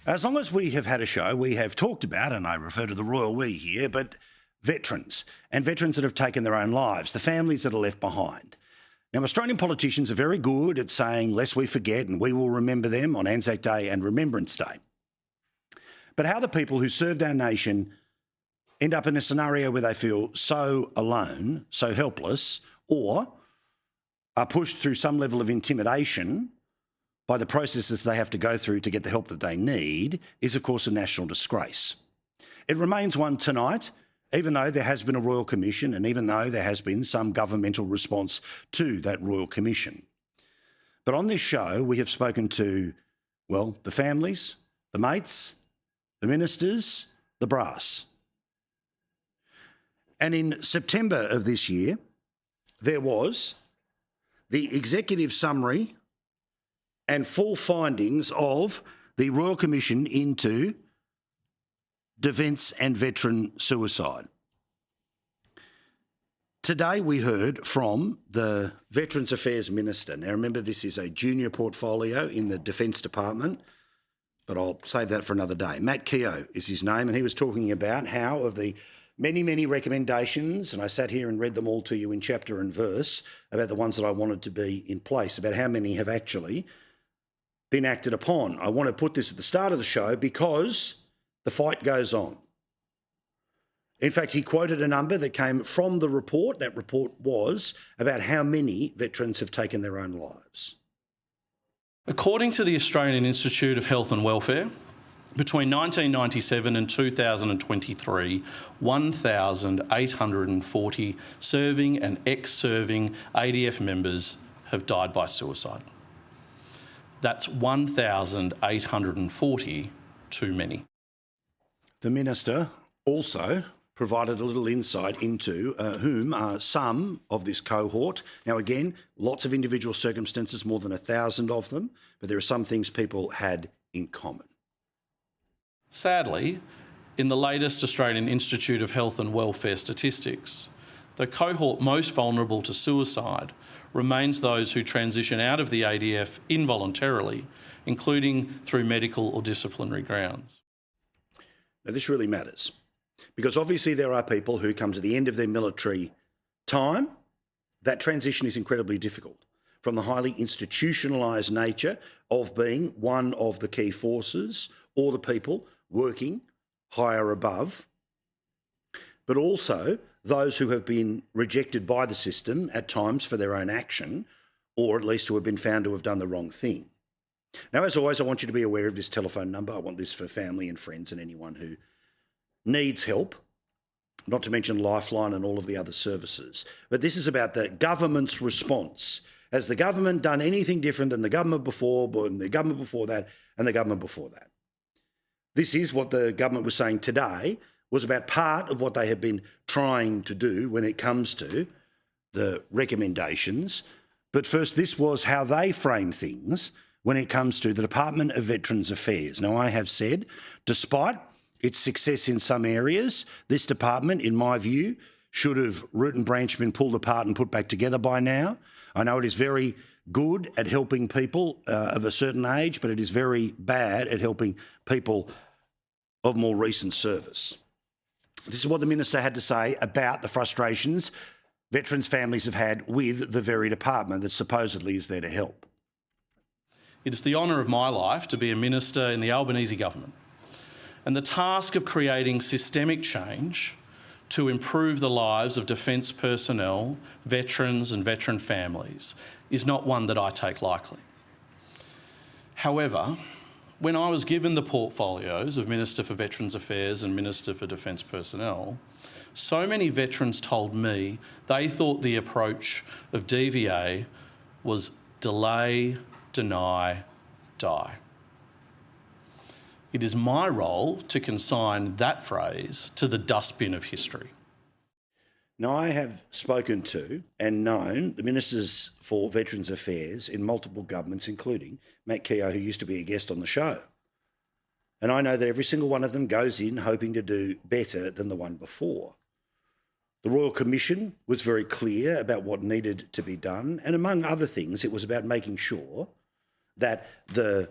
As long as we have had a show, we have talked about, and I refer to the royal we here, but veterans and veterans that have taken their own lives, the families that are left behind. Now, Australian politicians are very good at saying, lest we forget, and we will remember them on Anzac Day and Remembrance Day. But how the people who served our nation end up in a scenario where they feel so alone, so helpless, or are pushed through some level of intimidation by the processes they have to go through to get the help that they need is, of course, a national disgrace. It remains one tonight, even though there has been a Royal Commission and even though there has been some governmental response to that Royal Commission. But on this show, we have spoken to, well, the families, the mates, the ministers, the brass. And in September of this year, there was the executive summary and full findings of the Royal Commission into defence and veteran suicide. Today we heard from the Veterans Affairs Minister. Now remember, this is a junior portfolio in the Defence Department, but I'll save that for another day. Matt Keogh is his name, and he was talking about how of the many, many recommendations, and I sat here and read them all to you in chapter and verse, about the ones that I wanted to be in place, about how many have actually been acted upon. I want to put this at the start of the show because the fight goes on. In fact, he quoted a number that came from the report. That report was about how many veterans have taken their own lives. According to the Australian Institute of Health and Welfare, between 1997 and 2023, 1,840 serving and ex-serving ADF members have died by suicide. That's 1,840 too many. The Minister also provided a little insight into whom are some of this cohort. Now, again, lots of individual circumstances, more than 1,000 of them, but there are some things people had in common. Sadly, in the latest Australian Institute of Health and Welfare statistics, the cohort most vulnerable to suicide remains those who transition out of the ADF involuntarily, including through medical or disciplinary grounds. Now, this really matters because obviously there are people who come to the end of their military time. That transition is incredibly difficult from the highly institutionalised nature of being one of the key forces or the people working higher above, but also those who have been rejected by the system at times for their own action, or at least who have been found to have done the wrong thing. Now, as always, I want you to be aware of this telephone number. I want this for family and friends and anyone who needs help, not to mention Lifeline and all of the other services. But this is about the government's response. Has the government done anything different than the government before, and the government before that, and the government before that? This is what the government was saying today, was about part of what they have been trying to do when it comes to the recommendations. But first, this was how they frame things when it comes to the Department of Veterans Affairs. Now, I have said, despite its success in some areas, this department, in my view, should have root and branch been pulled apart and put back together by now. I know it is very good at helping people of a certain age, but it is very bad at helping people of more recent service. This is what the Minister had to say about the frustrations veterans' families have had with the very department that supposedly is there to help. It is the honour of my life to be a minister in the Albanese government, and the task of creating systemic change to improve the lives of defence personnel, veterans and veteran families is not one that I take lightly. However, when I was given the portfolios of Minister for Veterans Affairs and Minister for Defence Personnel, so many veterans told me they thought the approach of DVA was delay, deny, die. It is my role to consign that phrase to the dustbin of history. Now, I have spoken to and known the Ministers for Veterans Affairs in multiple governments, including Matt Keogh, who used to be a guest on the show. And I know that every single one of them goes in hoping to do better than the one before. The Royal Commission was very clear about what needed to be done. And among other things, it was about making sure that the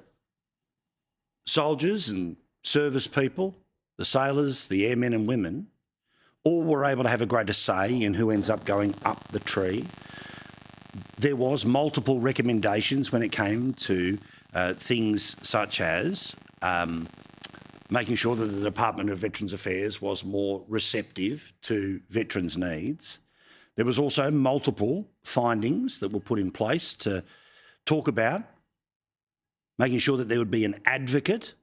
soldiers and service people, the sailors, the airmen and women, all were able to have a greater say in who ends up going up the tree. There was multiple recommendations when it came to things such as making sure that the Department of Veterans Affairs was more receptive to veterans' needs. There was also multiple findings that were put in place to talk about making sure that there would be an advocate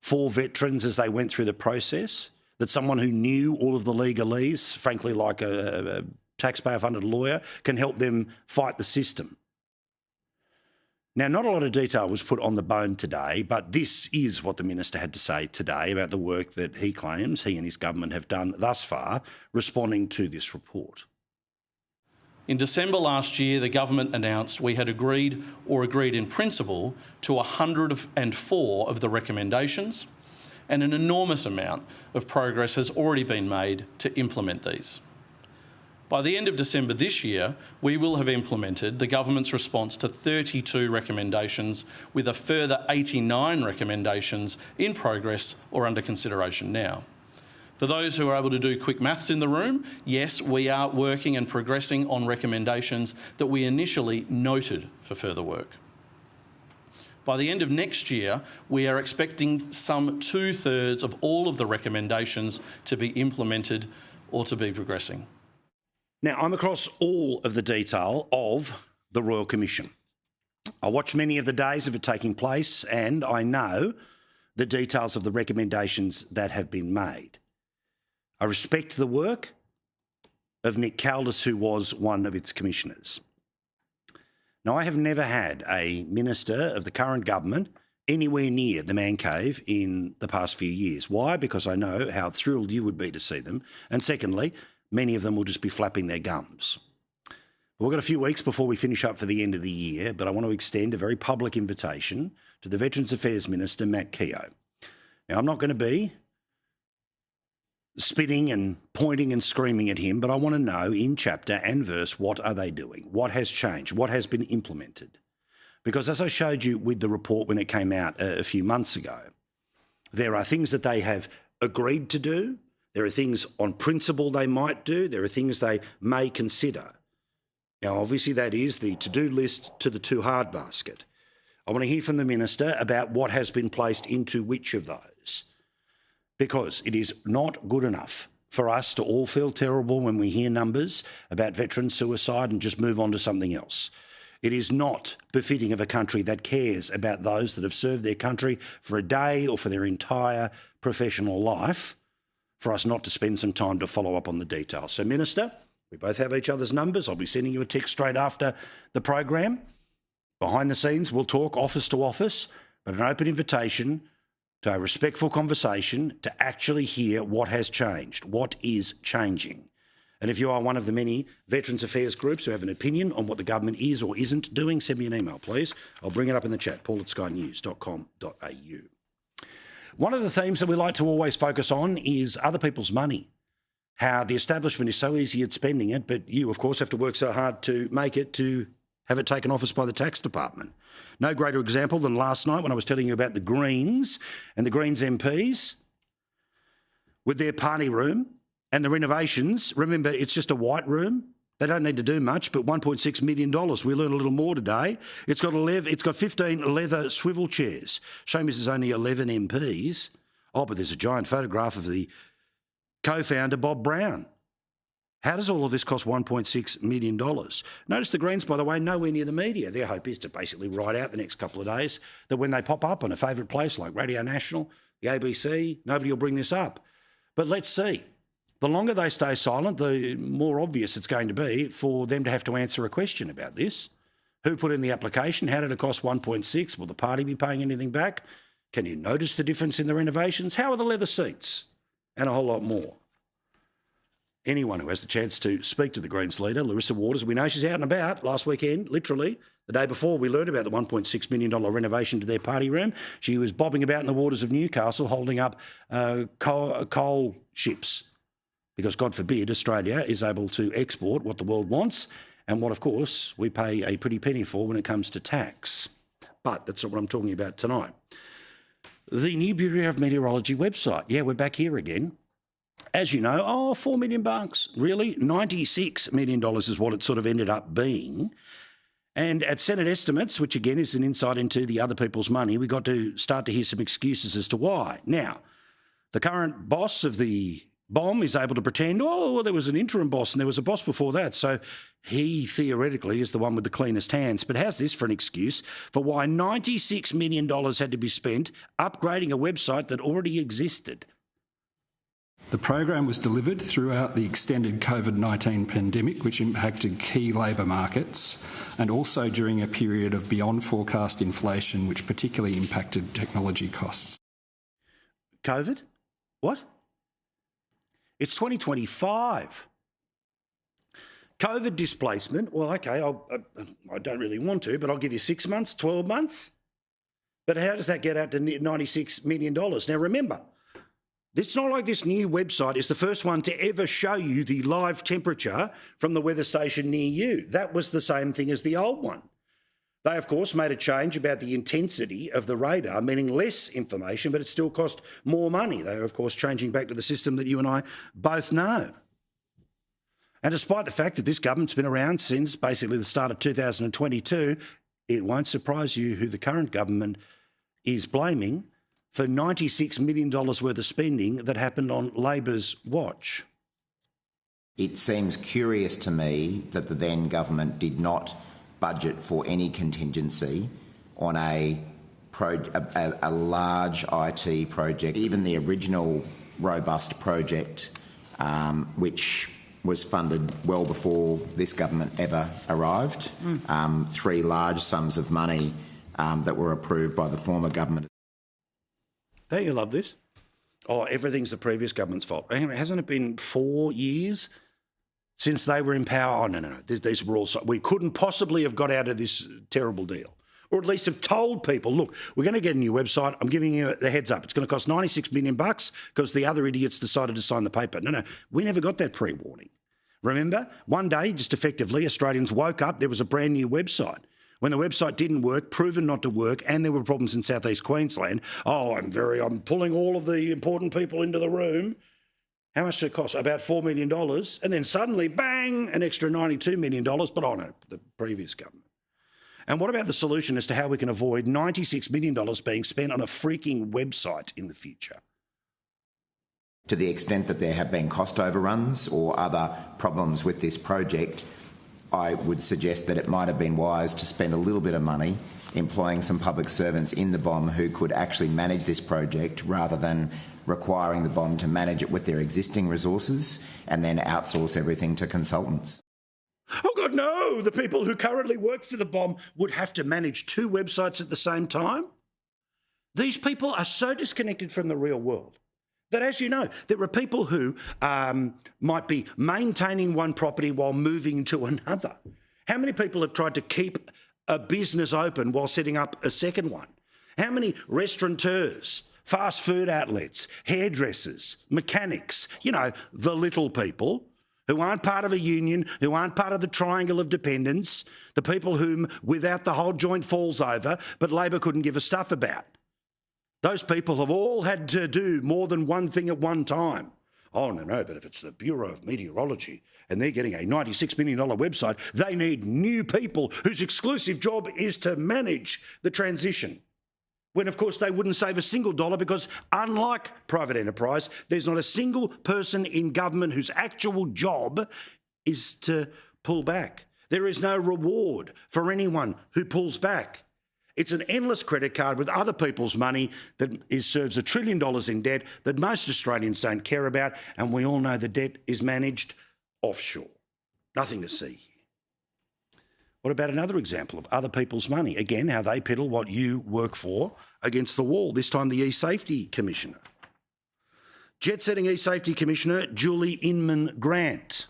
for veterans as they went through the process, that someone who knew all of the legalese, frankly like a taxpayer-funded lawyer, can help them fight the system. Now, not a lot of detail was put on the bone today, but this is what the Minister had to say today about the work that he claims he and his government have done thus far responding to this report. In December last year, the government announced we had agreed in principle to 104 of the recommendations, and an enormous amount of progress has already been made to implement these. By the end of December this year, we will have implemented the government's response to 32 recommendations, with a further 89 recommendations in progress or under consideration now. For those who are able to do quick maths in the room, yes, we are working and progressing on recommendations that we initially noted for further work. By the end of next year, we are expecting some 2/3 of all of the recommendations to be implemented or to be progressing. Now, I'm across all of the detail of the Royal Commission. I watched many of the days of it taking place, and I know the details of the recommendations that have been made. I respect the work of Nick Caldis, who was one of its commissioners. Now, I have never had a minister of the current government anywhere near the man cave in the past few years. Why? Because I know how thrilled you would be to see them. And secondly, many of them will just be flapping their gums. We've got a few weeks before we finish up for the end of the year, but I want to extend a very public invitation to the Veterans Affairs Minister, Matt Keogh. Now, I'm not going to be spitting and pointing and screaming at him, but I want to know in chapter and verse, what are they doing? What has changed? What has been implemented? Because as I showed you with the report when it came out a few months ago, there are things that they have agreed to do. There are things on principle they might do. There are things they may consider. Now, obviously, that is the to-do list to the too-hard basket. I want to hear from the Minister about what has been placed into which of those, because it is not good enough for us to all feel terrible when we hear numbers about veteran suicide and just move on to something else. It is not befitting of a country that cares about those that have served their country for a day or for their entire professional life for us not to spend some time to follow up on the details. So, Minister, we both have each other's numbers. I'll be sending you a text straight after the program. Behind the scenes, we'll talk office to office, but an open invitation to a respectful conversation to actually hear what has changed, what is changing. And if you are one of the many Veterans Affairs groups who have an opinion on what the government is or isn't doing, send me an email, please. I'll bring it up in the chat, paul@skynews.com.au. One of the themes that we like to always focus on is other people's money, how the establishment is so easy at spending it, but you, of course, have to work so hard to make it, to have it taken off us by the tax department. No greater example than last night when I was telling you about the Greens and the Greens MPs with their party room and the renovations. Remember, it's just a white room. They don't need to do much, but $1.6 million. We learned a little more today. It's got 15 leather swivel chairs. Shame this is only 11 MPs. Oh, but there's a giant photograph of the co-founder, Bob Brown. How does all of this cost $1.6 million? Notice the Greens, by the way, nowhere near the media. Their hope is to basically ride out the next couple of days that when they pop up on a favourite place like Radio National, the ABC, nobody will bring this up. But let's see. The longer they stay silent, the more obvious it's going to be for them to have to answer a question about this. Who put in the application? How did it cost 1.6? Will the party be paying anything back? Can you notice the difference in the renovations? How are the leather seats? And a whole lot more. Anyone who has the chance to speak to the Greens leader, Larissa Waters, we know she's out and about last weekend, literally. The day before we learned about the $1.6 million renovation to their party room, she was bobbing about in the waters of Newcastle holding up coal ships, because God forbid Australia is able to export what the world wants and what, of course, we pay a pretty penny for when it comes to tax. But that's not what I'm talking about tonight. The new Bureau of Meteorology website. Yeah, we're back here again. As you know, $4 million. Really? $96 million is what it sort of ended up being. And at Senate estimates, which again is an insight into the other people's money, we got to start to hear some excuses as to why. Now, the current boss of the bomb is able to pretend, well, there was an interim boss and there was a boss before that, so he theoretically is the one with the cleanest hands. But how's this for an excuse for why $96 million had to be spent upgrading a website that already existed? The program was delivered throughout the extended COVID-19 pandemic, which impacted key labour markets, and also during a period of beyond forecast inflation, which particularly impacted technology costs. COVID? What? It's 2025. COVID displacement, well, okay, I don't really want to, but I'll give you 6 months, 12 months. But how does that get out to $96 million? Now, remember, it's not like this new website is the first one to ever show you the live temperature from the weather station near you. That was the same thing as the old one. They, of course, made a change about the intensity of the radar, meaning less information, but it still cost more money. They were, of course, changing back to the system that you and I both know. And despite the fact that this government's been around since basically the start of 2022, it won't surprise you who the current government is blaming for $96 million worth of spending that happened on Labor's watch. It seems curious to me that the then government did not budget for any contingency on a large IT project. Even the original robust project, which was funded well before this government ever arrived, 3 large sums of money that were approved by the former government. Don't you love this? Oh, everything's the previous government's fault. Hasn't it been 4 years since they were in power? Oh, no. These were all... We couldn't possibly have got out of this terrible deal. Or at least have told people, look, we're going to get a new website. I'm giving you the heads up. It's going to cost $96 million because the other idiots decided to sign the paper. No, we never got that pre-warning. Remember? One day, just effectively, Australians woke up, there was a brand new website. When the website didn't work, proven not to work, and there were problems in southeast Queensland, I'm pulling all of the important people into the room. How much did it cost? About $4 million. And then suddenly, bang, an extra $92 million. But no, the previous government. And what about the solution as to how we can avoid $96 million being spent on a freaking website in the future? To the extent that there have been cost overruns or other problems with this project, I would suggest that it might have been wise to spend a little bit of money employing some public servants in the BOM who could actually manage this project rather than requiring the BOM to manage it with their existing resources and then outsource everything to consultants. Oh, God, no! The people who currently work for the BOM would have to manage 2 websites at the same time? These people are so disconnected from the real world that, as you know, there are people who might be maintaining one property while moving to another. How many people have tried to keep a business open while setting up a second one? How many restaurateurs, fast food outlets, hairdressers, mechanics, the little people who aren't part of a union, who aren't part of the triangle of dependence, the people whom without the whole joint falls over, but Labor couldn't give a stuff about? Those people have all had to do more than one thing at one time. Oh, no, but if it's the Bureau of Meteorology and they're getting a $96 million website, they need new people whose exclusive job is to manage the transition. When, of course, they wouldn't save a single dollar because, unlike private enterprise, there's not a single person in government whose actual job is to pull back. There is no reward for anyone who pulls back. It's an endless credit card with other people's money that serves $1 trillion in debt that most Australians don't care about, and we all know the debt is managed offshore. Nothing to see here. What about another example of other people's money? Again, how they peddle what you work for against the wall, this time the E-Safety Commissioner. Jet-setting E-Safety Commissioner Julie Inman-Grant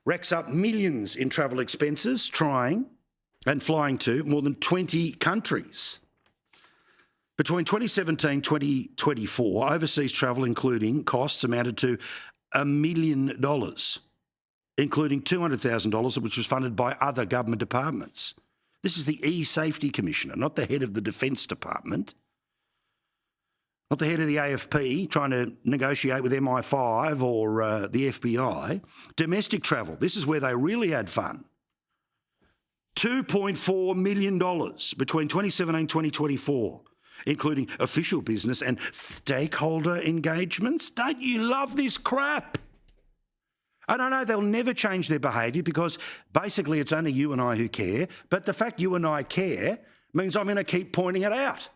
racks up millions in travel expenses trying and flying to more than 20 countries. Between 2017 and 2024, overseas travel, including costs, amounted to $1 million, including $200,000, which was funded by other government departments. This is the E-Safety Commissioner, not the head of the Defence Department. not the head of the AFP trying to negotiate with MI5 or the FBI. Domestic travel, this is where they really had fun. $2.4 million between 2017 and 2024, including official business and stakeholder engagements. Don't you love this crap? I don't know, they'll never change their behaviour because basically it's only you and I who care, but the fact you and I care means I'm going to keep pointing it out.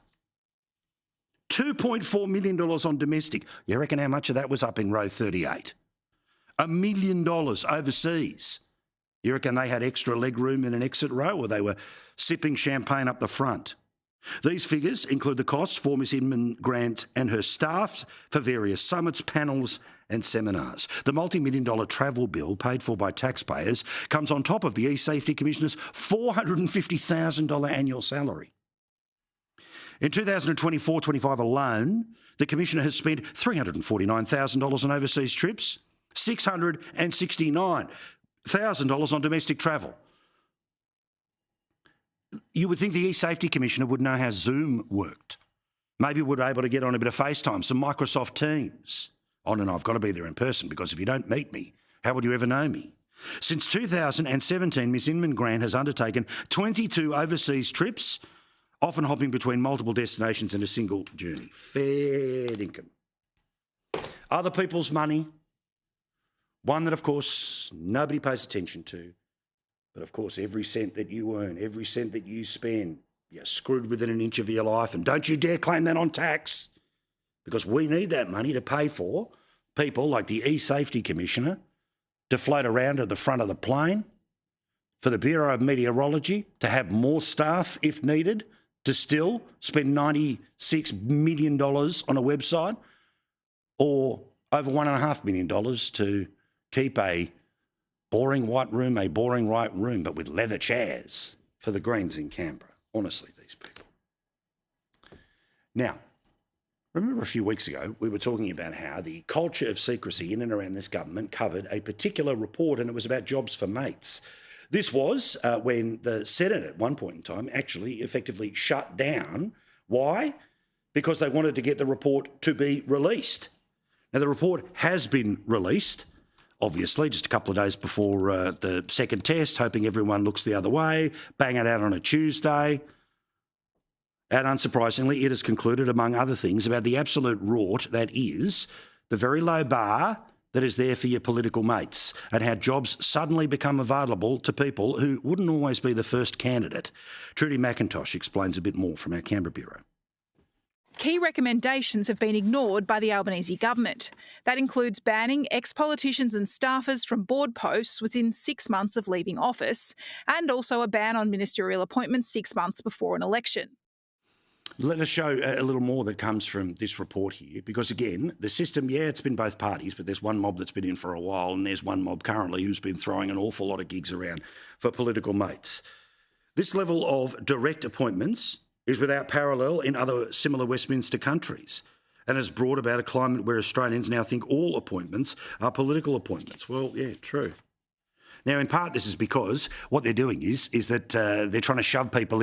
$2.4 million on domestic. You reckon how much of that was up in row 38? $1 million overseas. You reckon they had extra leg room in an exit row or they were sipping champagne up the front? These figures include the costs for Ms Inman Grant and her staff for various summits, panels and seminars. The multi-million-dollar travel bill paid for by taxpayers comes on top of the eSafety Commissioner's $450,000 annual salary. In 2024-25 alone, the Commissioner has spent $349,000 on overseas trips, $669,000 on domestic travel. You would think the eSafety Commissioner would know how Zoom worked. Maybe would be able to get on a bit of FaceTime, some Microsoft Teams. Oh, no, I've got to be there in person because if you don't meet me, how would you ever know me? Since 2017, Ms Inman Grant has undertaken 22 overseas trips, often hopping between multiple destinations in a single journey. Fair income. Other people's money, one that, of course, nobody pays attention to. But, of course, every cent that you earn, every cent that you spend, you're screwed within an inch of your life. And don't you dare claim that on tax, because we need that money to pay for people like the eSafety Commissioner to float around at the front of the plane, for the Bureau of Meteorology to have more staff if needed, to still spend $96 million on a website, or over $1.5 million to keep a boring white room, but with leather chairs for the Greens in Canberra. Honestly, these people. Now, remember a few weeks ago, we were talking about how the culture of secrecy in and around this government covered a particular report, and it was about jobs for mates. This was when the Senate at one point in time actually effectively shut down. Why? Because they wanted to get the report to be released. Now, the report has been released, obviously, just a couple of days before the second test, hoping everyone looks the other way, bang it out on a Tuesday. And unsurprisingly, it has concluded, among other things, about the absolute rort that is the very low bar that is there for your political mates, and how jobs suddenly become available to people who wouldn't always be the first candidate. Trudy McIntosh explains a bit more from our Canberra Bureau. Key recommendations have been ignored by the Albanese government. That includes banning ex-politicians and staffers from board posts within 6 months of leaving office, and also a ban on ministerial appointments 6 months before an election. Let us show a little more that comes from this report here, because again, the system, yeah, it's been both parties, but there's one mob that's been in for a while, and there's one mob currently who's been throwing an awful lot of gigs around for political mates. This level of direct appointments is without parallel in other similar Westminster countries, and has brought about a climate where Australians now think all appointments are political appointments. Well, yeah, true. Now, in part, this is because what they're doing is that they're trying to shove people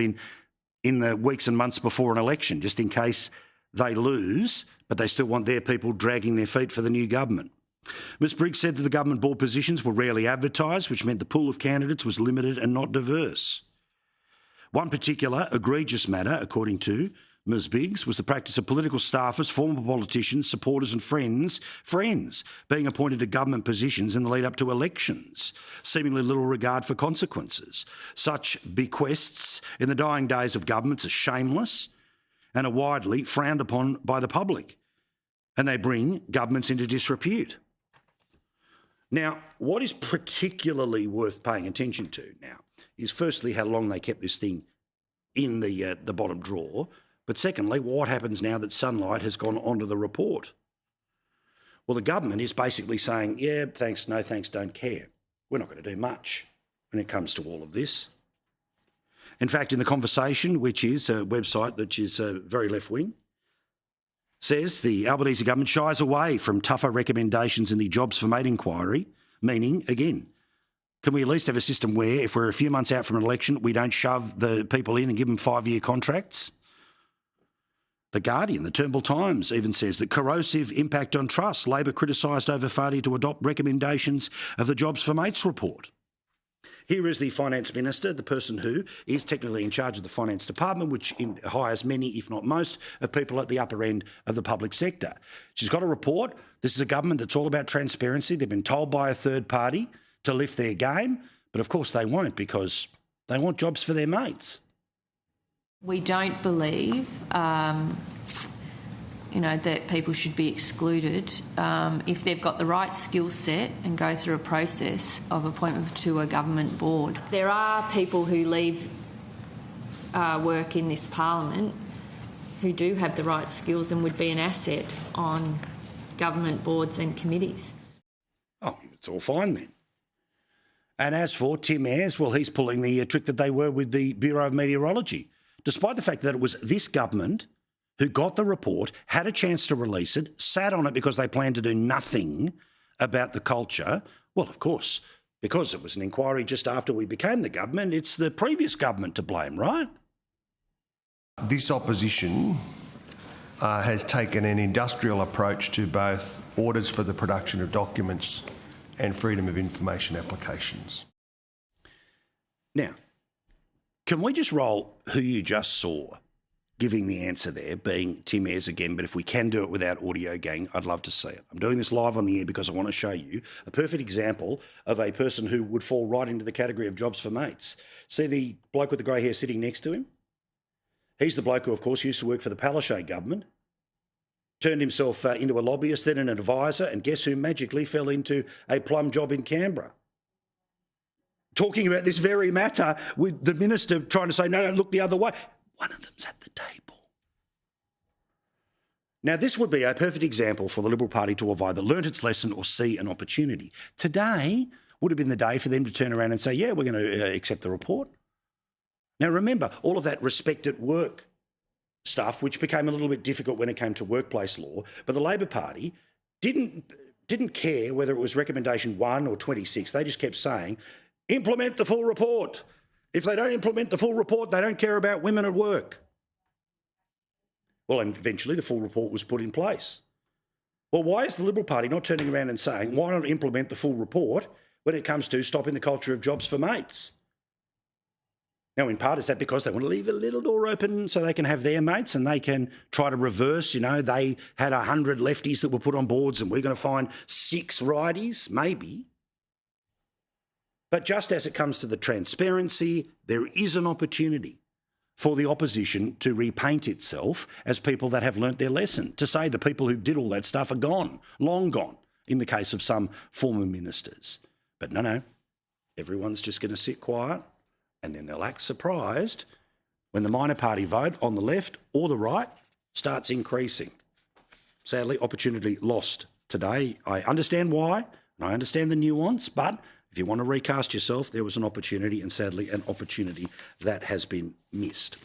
in the weeks and months before an election, just in case they lose, but they still want their people dragging their feet for the new government. Ms Briggs said that the government board positions were rarely advertised, which meant the pool of candidates was limited and not diverse. One particular egregious matter, according to Ms Biggs, was the practice of political staffers, former politicians, supporters and friends being appointed to government positions in the lead up to elections, seemingly little regard for consequences. Such bequests in the dying days of governments are shameless and are widely frowned upon by the public, and they bring governments into disrepute. Now, what is particularly worth paying attention to now is firstly how long they kept this thing in the bottom drawer, but secondly, what happens now that sunlight has gone onto the report? Well, the government is basically saying, yeah, thanks, no thanks, don't care. We're not going to do much when it comes to all of this. In fact, in The Conversation, which is a website which is very left-wing, says the Albanese government shies away from tougher recommendations in the Jobs for Mate inquiry, meaning, again, can we at least have a system where if we're a few months out from an election, we don't shove the people in and give them 5-year contracts? The Guardian, the Turnbull Times even says that corrosive impact on trust. Labor criticised over failure to adopt recommendations of the Jobs for Mates report. Here is the Finance Minister, the person who is technically in charge of the Finance Department, which hires many, if not most, of people at the upper end of the public sector. She's got a report. This is a government that's all about transparency. They've been told by a third party to lift their game, but of course they won't because they want jobs for their mates. We don't believe, that people should be excluded if they've got the right skill set and go through a process of appointment to a government board. There are people who leave work in this parliament who do have the right skills and would be an asset on government boards and committees. Oh, it's all fine then. And as for Tim Ayres, well, he's pulling the trick that they were with the Bureau of Meteorology. Despite the fact that it was this government who got the report, had a chance to release it, sat on it because they planned to do nothing about the culture. Well, of course, because it was an inquiry just after we became the government, it's the previous government to blame, right? This opposition has taken an industrial approach to both orders for the production of documents and freedom of information applications. Now, can we just roll who you just saw giving the answer there, being Tim Ayres again, but if we can do it without audio, gang, I'd love to see it. I'm doing this live on the air because I want to show you a perfect example of a person who would fall right into the category of Jobs for Mates. See the bloke with the grey hair sitting next to him? He's the bloke who, of course, used to work for the Palaszczuk government, turned himself into a lobbyist, then an advisor, and guess who magically fell into a plum job in Canberra? Talking about this very matter with the minister trying to say, no, look the other way. One of them's at the table. Now, this would be a perfect example for the Liberal Party to have either learnt its lesson or see an opportunity. Today would have been the day for them to turn around and say, yeah, we're going to accept the report. Now, remember, all of that respect at work stuff, which became a little bit difficult when it came to workplace law, but the Labor Party didn't care whether it was recommendation 1 or 26. They just kept saying, implement the full report. If they don't implement the full report, they don't care about women at work. Well, and eventually the full report was put in place. Well, why is the Liberal Party not turning around and saying, why not implement the full report when it comes to stopping the culture of Jobs for Mates? Now, in part, is that because they want to leave a little door open so they can have their mates and they can try to reverse, they had 100 lefties that were put on boards and we're going to find 6 righties? Maybe. But just as it comes to the transparency, there is an opportunity for the opposition to repaint itself as people that have learnt their lesson, to say the people who did all that stuff are gone, long gone, in the case of some former ministers. But no, everyone's just going to sit quiet and then they'll act surprised when the minor party vote on the left or the right starts increasing. Sadly, opportunity lost today. I understand why and I understand the nuance, but if you want to recast yourself, there was an opportunity and sadly an opportunity that has been missed.